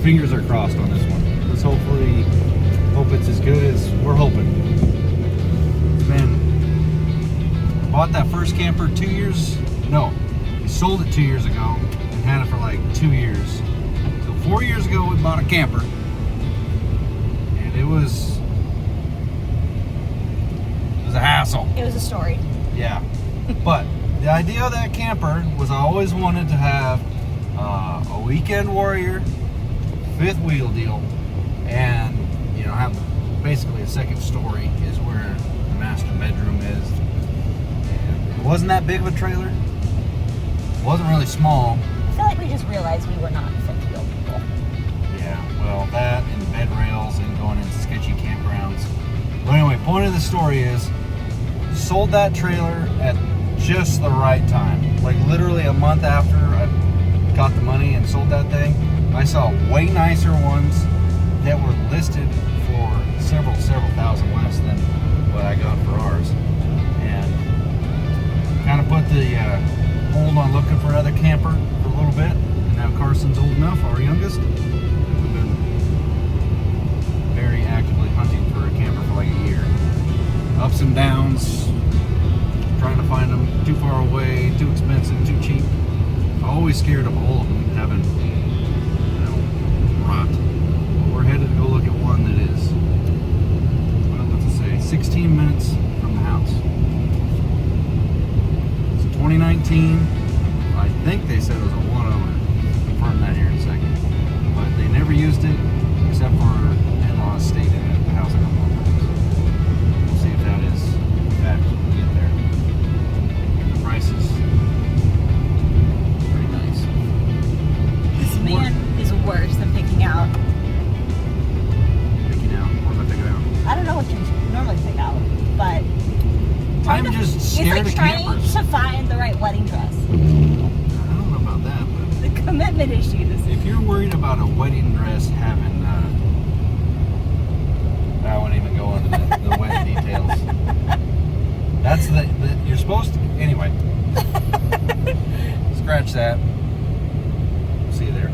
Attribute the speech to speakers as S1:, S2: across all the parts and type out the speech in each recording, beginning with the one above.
S1: fingers are crossed on this one. Let's hopefully hope it's as good as we're hoping. Man, bought that first camper 2 years. No, we sold it 2 years ago and had it for like 2 years. So 4 years ago we bought a camper, and it was a hassle.
S2: It was a story.
S1: Yeah, but the idea of that camper was I always wanted to have a weekend warrior, fifth wheel deal, and have basically a second story is where the master bedroom is. And it wasn't that big of a trailer. It wasn't really small.
S2: I feel like we just realized we were not fifth wheel people.
S1: Yeah, well, that and bed rails and going into sketchy campgrounds. But anyway, point of the story is, sold that trailer at just the right time. Like literally a month after I got the money and sold that thing, I saw way nicer ones that were listed for several thousand less than what I got for ours. And kind of put the hold on looking for another camper for a little bit. And now Carson's old enough, our youngest. We've been very actively hunting for a camper for like a year. Ups and downs, trying to find them too far away, too expensive, too cheap. Always scared of all of them having, rot. But we're headed to go look at one that is, well, let's say 16 minutes from the house. It's 2019. I think they said it was a one owner. Confirm that here in a second. But they never used it except for in-laws stayed in it at the house a couple of times. We'll see if that is fact when we get there. And the prices.
S2: This man is worse than picking out.
S1: Picking out? What am I picking out?
S2: I don't know what you normally pick out, but
S1: I'm just scared
S2: it's
S1: of
S2: like trying
S1: campers.
S2: to find the right wedding dress.
S1: I don't know about that, but
S2: The commitment issue.
S1: if you're worried about a wedding dress having, I won't even go into the wedding details. That's you're supposed to, anyway. Scratch that. See you there.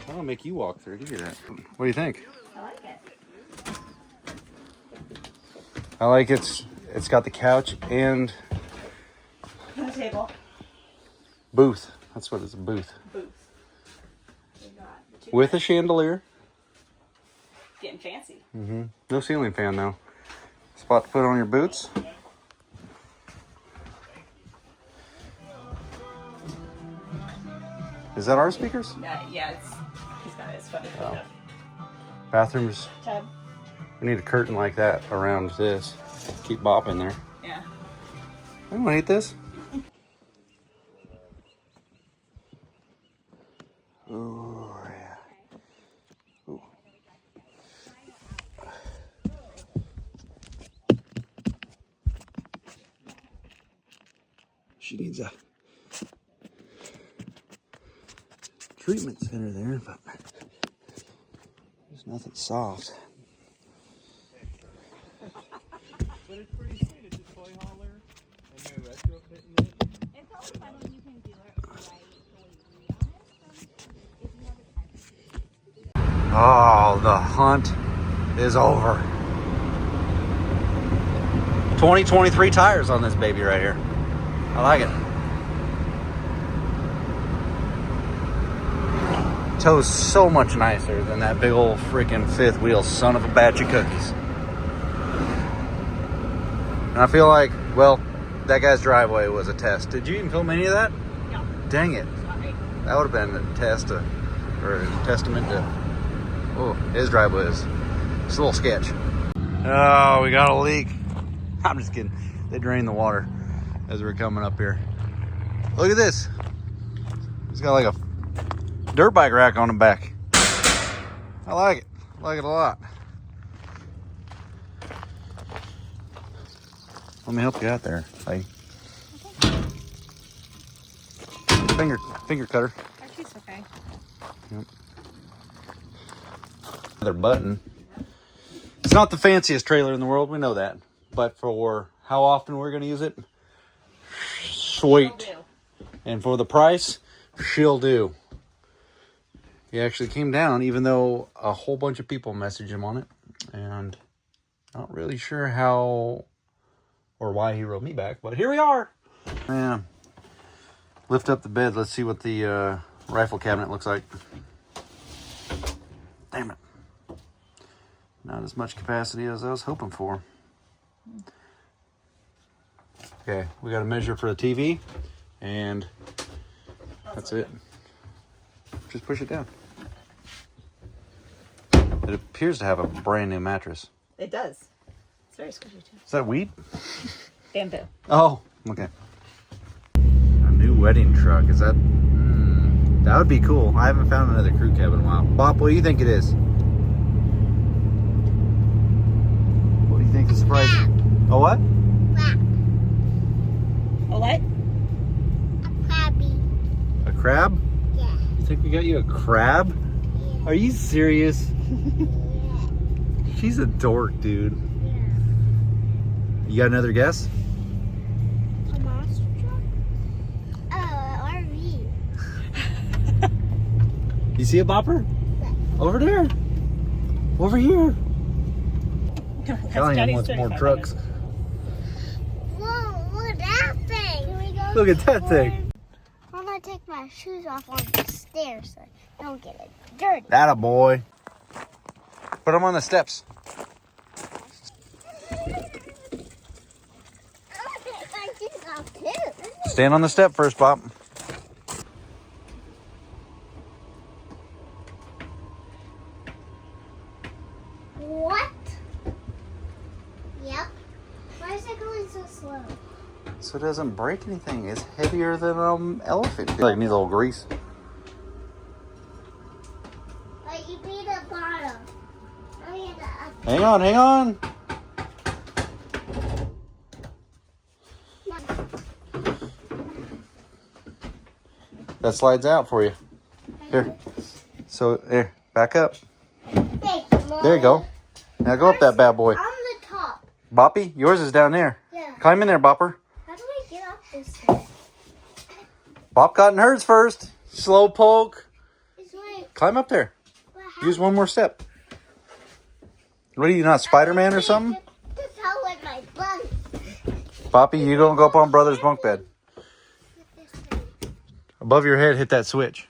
S1: I'll make you walk through. Give you that. What do you think?
S2: I like it.
S1: I like it's got the couch and
S2: The table.
S1: booth. That's what it's, a booth.
S2: Booth. We got two
S1: With a chandelier.
S2: getting fancy.
S1: No ceiling fan though. Spot to put on your boots. Is that our speakers?
S2: Yeah, he's got his phone.
S1: Oh. Bathrooms.
S2: Tub.
S1: We need a curtain like that around this. Keep bopping there.
S2: Yeah.
S1: I want to eat this. Oh, yeah. Ooh. She needs a treatment center there, but there's nothing soft.
S3: But it's pretty sweet. It's a toy hauler and they're retrofitting it.
S2: It's always fun when you can do it right the way you want it. If you have a time.
S1: Oh, the hunt is over. 2023 tires on this baby right here. I like it. Tow's so much nicer than that big old freaking fifth wheel son of a batch of cookies. And I feel like, well, that guy's driveway was a test. Did you even film any of that?
S2: No.
S1: Dang it.
S2: Sorry.
S1: That would have been a test or a testament to, oh, his driveway is. It's a little sketch. Oh, we got a leak. I'm just kidding. They drained the water as we're coming up here. Look at this. It's got like a dirt bike rack on the back. I like it. I like it a lot. Let me help you out there. Like finger cutter.
S2: She's okay.
S1: Yep. Another button. It's not the fanciest trailer in the world, we know that. But for how often we're gonna use it, sweet. And for the price, she'll do. He actually came down, even though a whole bunch of people messaged him on it. And not really sure how or why he wrote me back, but here we are. Yeah. Lift up the bed. Let's see what the rifle cabinet looks like. Damn it. Not as much capacity as I was hoping for. Okay, we got a measure for the TV, and that's it. Just push it down. It appears to have a brand new mattress.
S2: It does. It's very squishy too.
S1: Is that weed?
S2: Bamboo.
S1: Oh, okay. A new wedding truck. Is that... that would be cool. I haven't found another crew cab in a while. Bob, what do you think it is? What do you think is the price? Oh, what?
S2: A what?
S4: A crabby.
S1: A crab?
S4: Yeah.
S1: You think we got you a crab?
S4: Yeah.
S1: Are you serious?
S4: Yeah.
S1: She's a dork, dude.
S4: Yeah.
S1: You got another guess?
S4: A monster truck? Oh, an RV.
S1: You see a bopper? Over there. Over here. Callahan wants more trucks.
S4: Whoa, look at that thing. Can we go
S1: Look at that thing.
S4: I'm gonna take my shoes off on the stairs so I don't get it dirty.
S1: That a boy. Put them on the steps.
S4: I'm gonna take my shoes off too.
S1: Stand on the step first, Bob.
S4: What? Yep. Why is it going so slow?
S1: So it doesn't break anything. It's heavier than an elephant. Like needs a little grease.
S4: But you beat the bottom. Oh yeah, the
S1: Hang on, hang on. That slides out for you. Here. So here, back up. There you go. Now go up that bad boy.
S4: On the top.
S1: Boppy, yours is down there.
S4: Yeah.
S1: Climb in there, Bopper.
S4: How do I get up this thing?
S1: Bop got in hers first. Slow poke.
S4: It's like,
S1: Climb up there.
S4: well, how
S1: Use one more step. What are you, not Spider-Man or something?
S4: Just how with my bunk.
S1: Boppy, you don't go up on brother's bunk bed. Above your head, hit that switch.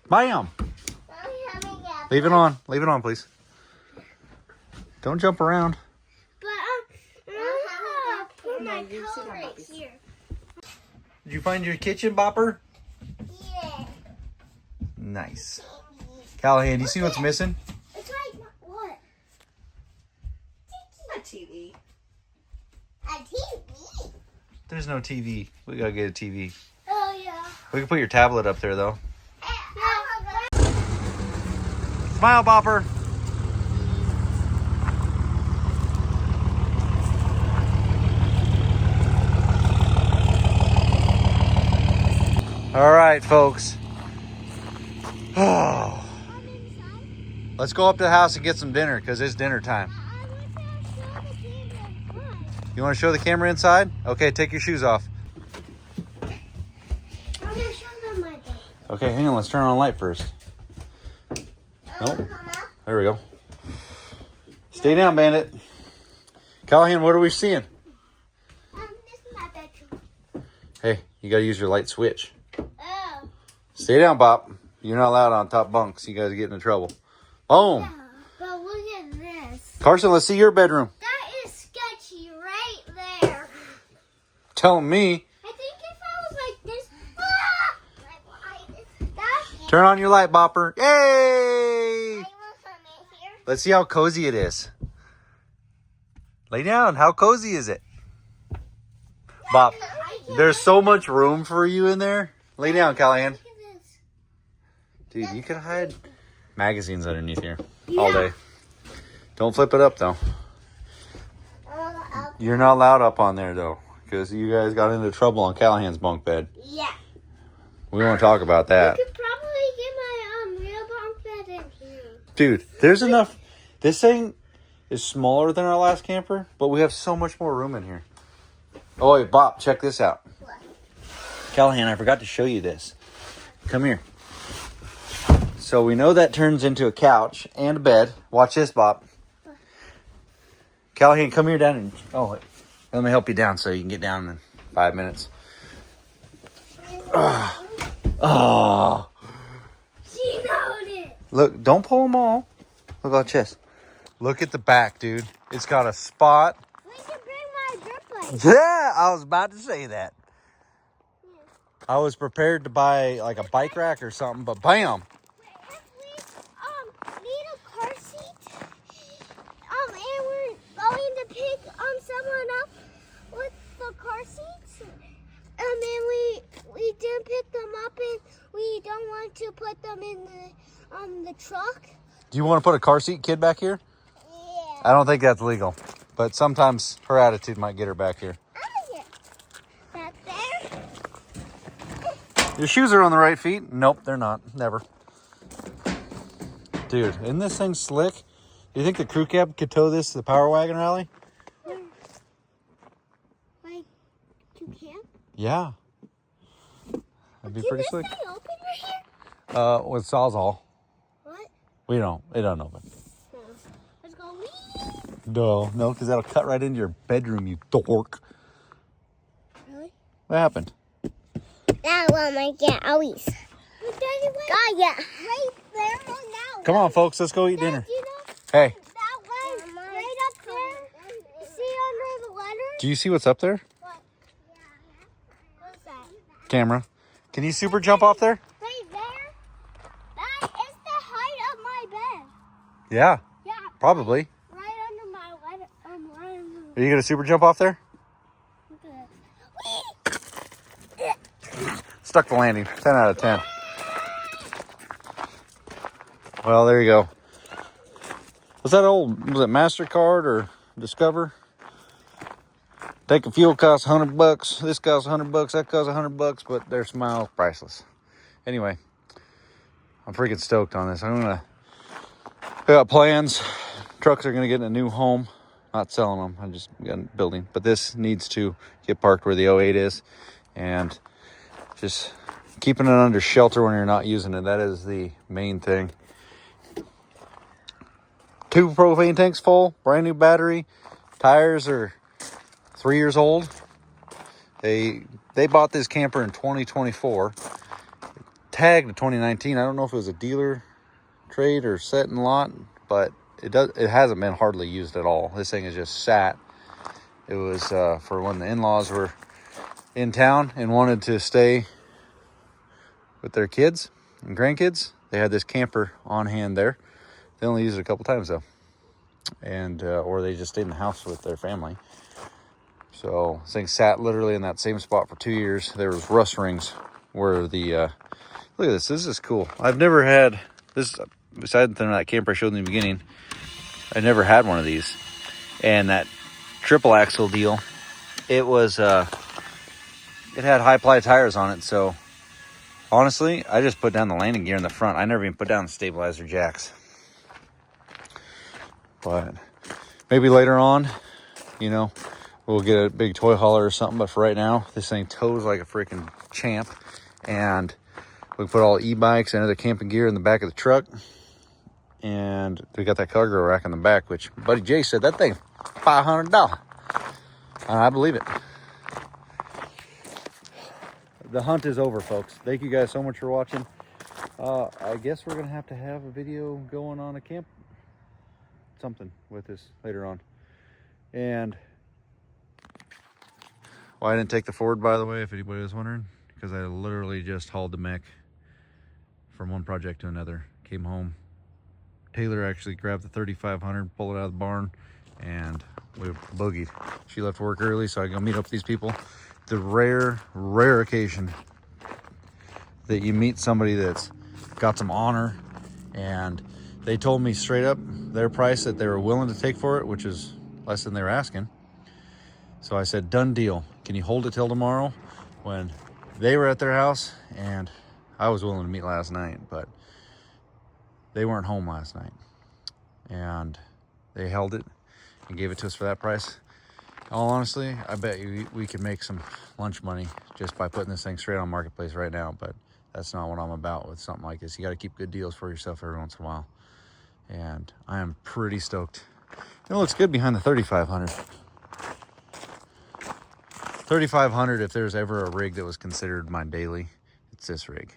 S1: Bam! Leave it on. Leave it on, please. Don't jump around.
S4: But I'm gonna put my toe right here.
S1: Did you find your kitchen, Bopper?
S4: Yeah.
S1: Nice. Callahan, do you see what's missing?
S4: It's like what?
S2: A TV.
S4: A TV.
S1: There's no TV. We gotta get a TV.
S4: Oh yeah.
S1: We can put your tablet up there, though.
S4: No.
S1: Smile, Bopper. All right, folks. Oh. Let's go up to the house and get some dinner because it's dinner time. You want to show the camera inside? Okay, take your shoes off.
S4: I'm gonna show them my bed.
S1: Okay, hang on. Let's turn on the light first. Nope. There we go. Stay down, Bandit. Callahan, what are we seeing?
S4: This is my bedroom.
S1: Hey, you got to use your light switch.
S4: Oh.
S1: Stay down, Bop. You're not allowed on top bunks. You guys get into trouble. Boom.
S4: Yeah, but look at this.
S1: Carson, let's see your bedroom.
S4: That is sketchy right there.
S1: Telling me.
S4: I think if I was like this, that's
S1: Turn on your light, Bopper. Yay!
S4: I want some in here.
S1: Let's see how cozy it is. Lay down. How cozy is it? Bop, there's so much room for you in there. Lay down, Callahan.
S4: Look at this.
S1: Dude, you could hide magazines underneath here all day. Don't flip it up, though. You're not allowed up on there, though, because you guys got into trouble on Callahan's bunk bed.
S4: Yeah.
S1: We won't talk about that.
S4: You could probably get my real bunk bed in here.
S1: Dude, there's enough. This thing is smaller than our last camper, but we have so much more room in here. Oh, wait, Bob, check this out.
S4: What?
S1: Callahan, I forgot to show you this. Come here. So we know that turns into a couch and a bed. Watch this, Bob. Callahan, come here down and... Oh, wait. Let me help you down so you can get down in 5 minutes. Oh.
S4: She knows it.
S1: Look, don't pull them all. Look at this. Look at the back, dude. It's got a spot.
S4: We can bring my drip light.
S1: Yeah, I was about to say that. I was prepared to buy like a bike rack or something, but bam.
S4: If we need a car seat, and we're going to pick someone up with the car seats, and then we didn't pick them up, and we don't want to put them in the truck.
S1: Do you want to put a car seat kid back here?
S4: Yeah.
S1: I don't think that's legal, but sometimes her attitude might get her back here.
S4: Yeah. Back there.
S1: Your shoes are on the right feet? Nope, they're not. Never. Dude, isn't this thing slick? Do you think the crew cab could tow this to the Power Wagon rally?
S4: Like, to camp?
S1: Yeah. That'd be pretty slick.
S4: Can this thing open right here?
S1: With Sawzall.
S4: What?
S1: We don't. It don't open.
S4: No. Let's go.
S1: No, because that'll cut right into your bedroom, you dork.
S4: Really?
S1: What happened?
S4: That one might get always. Got ya. Right there. Now.
S1: Come on, folks. Let's go eat dinner.
S4: You know,
S1: Hey,
S4: that one right up there. See under the letters?
S1: do you see what's up there?
S4: What? What's that?
S1: Camera. Can you super jump off there?
S4: Right there? That is the height of my bed.
S1: Yeah,
S4: Yeah.
S1: probably.
S4: Right under my letter. Right under.
S1: Are you going to super jump off there?
S4: Look at that.
S1: Stuck the landing. 10 out of 10. Well, there you go. Was that old, was it MasterCard or Discover? Tank of fuel costs $100. This costs $100. That costs $100, but their smile priceless. Anyway, I'm freaking stoked on this. I got plans. Trucks are gonna get in a new home. Not selling them. I just got building. But this needs to get parked where the 08 is, and just keeping it under shelter when you're not using it. That is the main thing. 2 propane tanks full, brand new battery. Tires are 3 years old. They bought this camper in 2024. Tagged to 2019. I don't know if it was a dealer trade or set and lot, but it hasn't been hardly used at all. This thing is just sat. It was for when the in-laws were in town and wanted to stay with their kids and grandkids. They had this camper on hand there. They only used it a couple times though, and or they just stayed in the house with their family. So this thing sat literally in that same spot for 2 years. There was rust rings where the look at this. This is cool. I've never had this, besides that camper I showed in the beginning. I never had one of these. And that triple axle deal, it was it had high ply tires on it. So honestly, I just put down the landing gear in the front. I never even put down the stabilizer jacks. But maybe later on, you know, we'll get a big toy hauler or something. But for right now, this thing tows like a freaking champ. And we put all e-bikes and other camping gear in the back of the truck. And we got that cargo rack in the back, which Buddy Jay said that thing $500. And I believe it. The hunt is over, folks. Thank you guys so much for watching. I guess we're going to have a video going on a camp something with this later on. And well, I didn't take the Ford, by the way, if anybody was wondering, because I literally just hauled the mech from one project to another. Came home. Taylor actually grabbed the 3500, pulled it out of the barn, and we boogied. She left work early, so I go meet up with these people. The rare occasion that you meet somebody that's got some honor, and they told me straight up their price that they were willing to take for it, which is less than they were asking. So I said, done deal. Can you hold it till tomorrow? When they were at their house, and I was willing to meet last night, but they weren't home last night. And they held it and gave it to us for that price. All honestly, I bet you we could make some lunch money just by putting this thing straight on Marketplace right now, but that's not what I'm about with something like this. You got to keep good deals for yourself every once in a while. And I am pretty stoked. It looks good behind the 3500. 3500, if there's ever a rig that was considered my daily, it's this rig.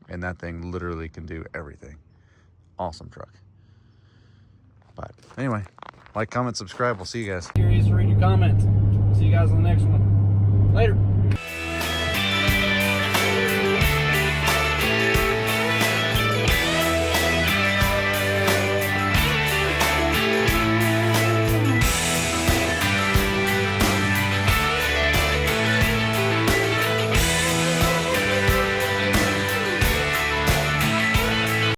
S1: And that thing literally can do everything. Awesome truck. But anyway, like, comment, subscribe. We'll see you guys. Curious to read your comments. See you guys on the next one. Later.